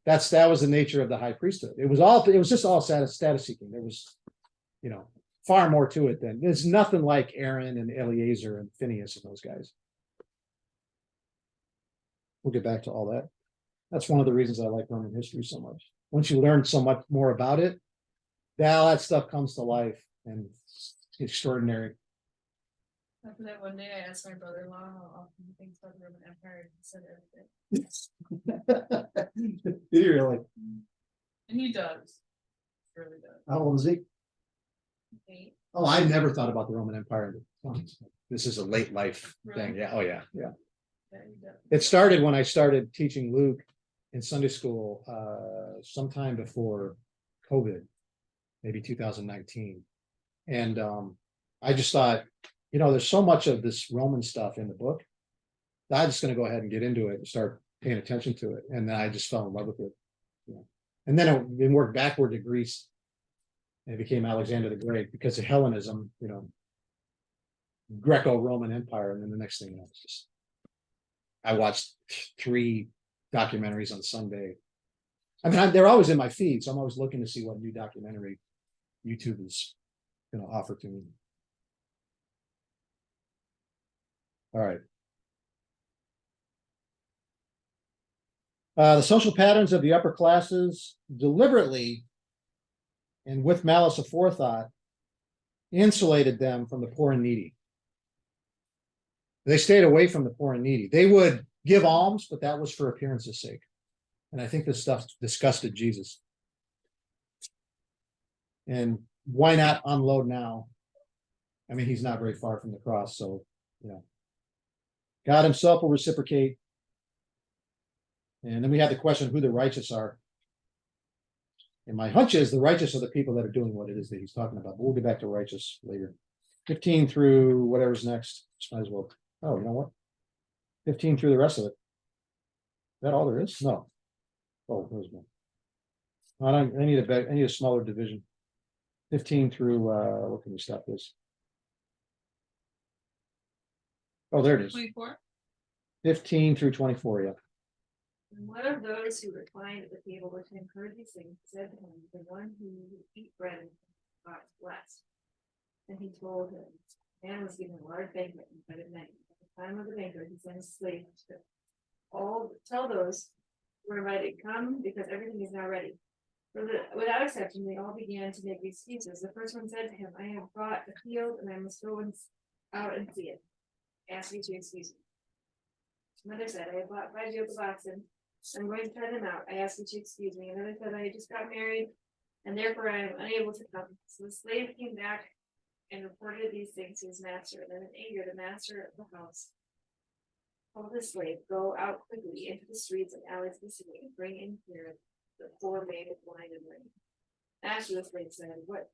that was the nature of the high priesthood. It was just all status seeking. There was, far more to it than there's nothing like Aaron and Eleazar and Phineas and those guys. We'll get back to all that. That's one of the reasons I like Roman history so much. Once you learn so much more about it, all that stuff comes to life and it's extraordinary.
After that one day, I asked my brother-in-law how often he thinks about the Roman Empire, and he said everything.
Did you really?
And he does. Really does.
How old is he?
8.
Oh, I never thought about the Roman Empire. This is a late life thing.
Really?
Yeah. Oh, yeah. Yeah.
Yeah, he does.
It started when I started teaching Luke in Sunday school, sometime before COVID, maybe 2019. And I just thought, there's so much of this Roman stuff in the book. I'm just going to go ahead and get into it and start paying attention to it. And then I just fell in love with it. And then it worked backward to Greece. And it became Alexander the Great because of Hellenism, Greco-Roman Empire. And then the next thing, it's just, I watched 3 documentaries on Sunday. I mean, they're always in my feed, so I'm always looking to see what new documentary YouTube is going to offer to me. All right. The social patterns of the upper classes deliberately and with malice aforethought insulated them from the poor and needy. They stayed away from the poor and needy. They would give alms, but that was for appearance's sake. And I think this stuff disgusted Jesus. And why not unload now? I mean, he's not very far from the cross, so, God himself will reciprocate. And then we have the question who the righteous are. And my hunch is the righteous are the people that are doing what it is that he's talking about. But we'll get back to righteous later. 15 through whatever's next. Just might as well. Oh, you know what? 15 through the rest of it. Is that all there is? No. Oh, there's one. I need a smaller division. 15 through what can we stop this? Oh, there it is.
24.
15 through 24, yeah.
And one of those who reclined at the table with him heard these things, said to him, the one who would eat bread and God is blessed. And he told him, man was given a large banquet and invited many. At the time of the banquet, he sent his slave to tell those who were invited, come, because everything is now ready. Without exception, they all began to make excuses. The first one said to him, I have bought a field and I must go out and see it. Ask you to excuse me. Another said, I have bought 5 yoke of oxen. I'm going to try them out. I ask you to excuse me. Another said, I just got married and therefore I am unable to come. So the slave came back and reported these things to his master. And then in anger, the master of the house told the slave, go out quickly into the streets and alleys of the city and bring in here the poor maid, blind and lame. After the slave said, what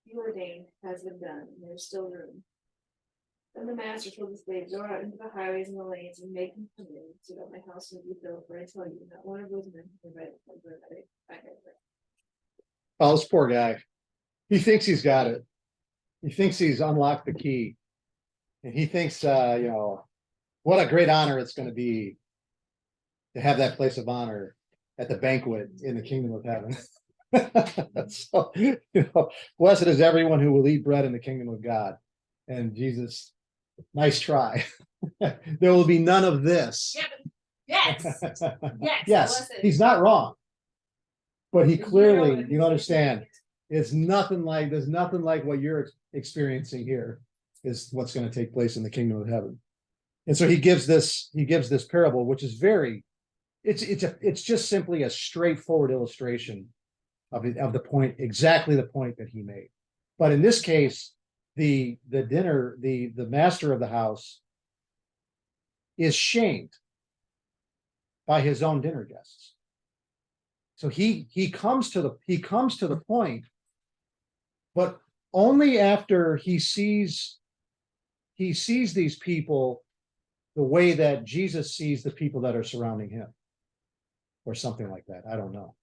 you ordained has been done, and there's still room. Then the master told the slave, go out into the highways and the lanes and make them come in, so that my house will be filled, for I tell you, not one of those men can provide I have it.
Oh, this poor guy. He thinks he's got it. He thinks he's unlocked the key. And he thinks, what a great honor it's going to be to have that place of honor at the banquet in the kingdom of heaven. So, blessed is everyone who will eat bread in the kingdom of God. And Jesus, nice try. There will be none of this.
Yes, yes.
Yes,
blessed.
he's not wrong. But he
You know
clearly,
what
you
he's
understand,
saying.
there's nothing like what you're experiencing here is what's going to take place in the kingdom of heaven. And so he gives this parable, which is it's just simply a straightforward illustration of the point, exactly the point that he made. But in this case, the master of the house is shamed by his own dinner guests. So he comes to the point, but only after he sees these people the way that Jesus sees the people that are surrounding him, or something like that. I don't know.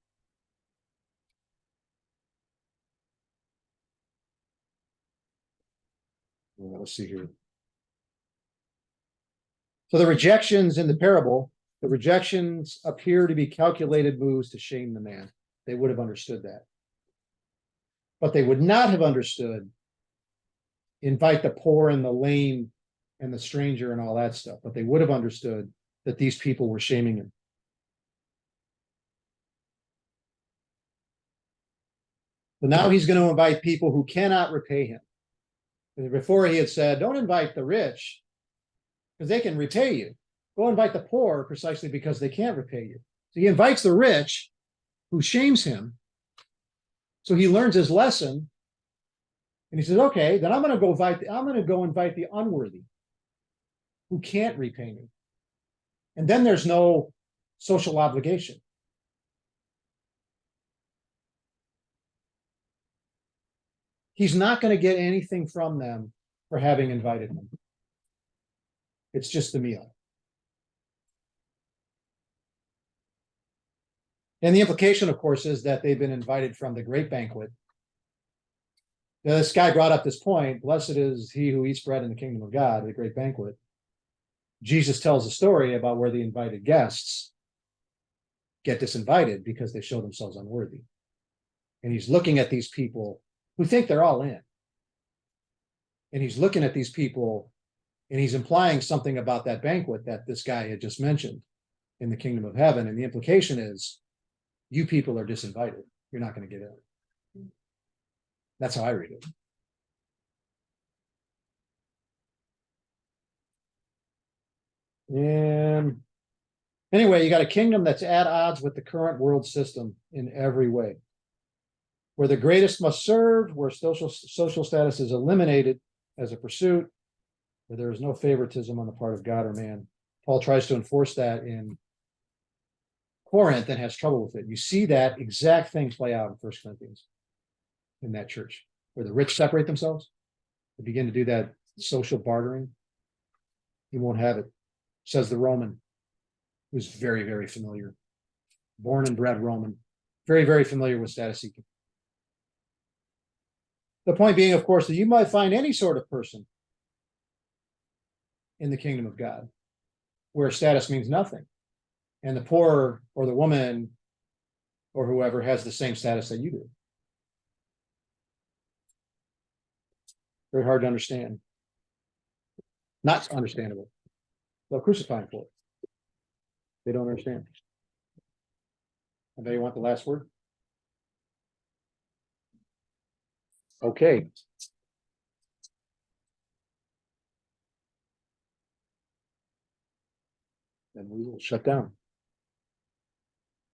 Well, let's see here. So the rejections in the parable, the rejections appear to be calculated moves to shame the man. They would have understood that. But they would not have understood invite the poor and the lame and the stranger and all that stuff. But they would have understood that these people were shaming him. But now he's going to invite people who cannot repay him. Before he had said, don't invite the rich because they can repay you. Go invite the poor precisely because they can't repay you. So he invites the rich who shames him. So he learns his lesson. And he says, okay, then I'm going to go invite the unworthy who can't repay me. And then there's no social obligation. He's not going to get anything from them for having invited them. It's just the meal. And the implication, of course, is that they've been invited from the great banquet. Now, this guy brought up this point, blessed is he who eats bread in the kingdom of God, the great banquet. Jesus tells a story about where the invited guests get disinvited because they show themselves unworthy. And he's looking at these people who think they're all in. And he's looking at these people and he's implying something about that banquet that this guy had just mentioned in the kingdom of heaven. And the implication is, you people are disinvited. You're not going to get in. That's how I read it. And anyway, you got a kingdom that's at odds with the current world system in every way. Where the greatest must serve, where social status is eliminated as a pursuit, where there is no favoritism on the part of God or man. Paul tries to enforce that in Corinth and has trouble with it. You see that exact thing play out in 1 Corinthians in that church, where the rich separate themselves. They begin to do that social bartering. He won't have it, says the Roman, who's very, very familiar, born and bred Roman, very, very familiar with status seeking. The point being, of course, that you might find any sort of person in the kingdom of God where status means nothing. And the poor or the woman or whoever has the same status that you do. Very hard to understand. Not understandable. They'll crucify him for it. They don't understand. Anybody want the last word? Okay. Then we will shut down.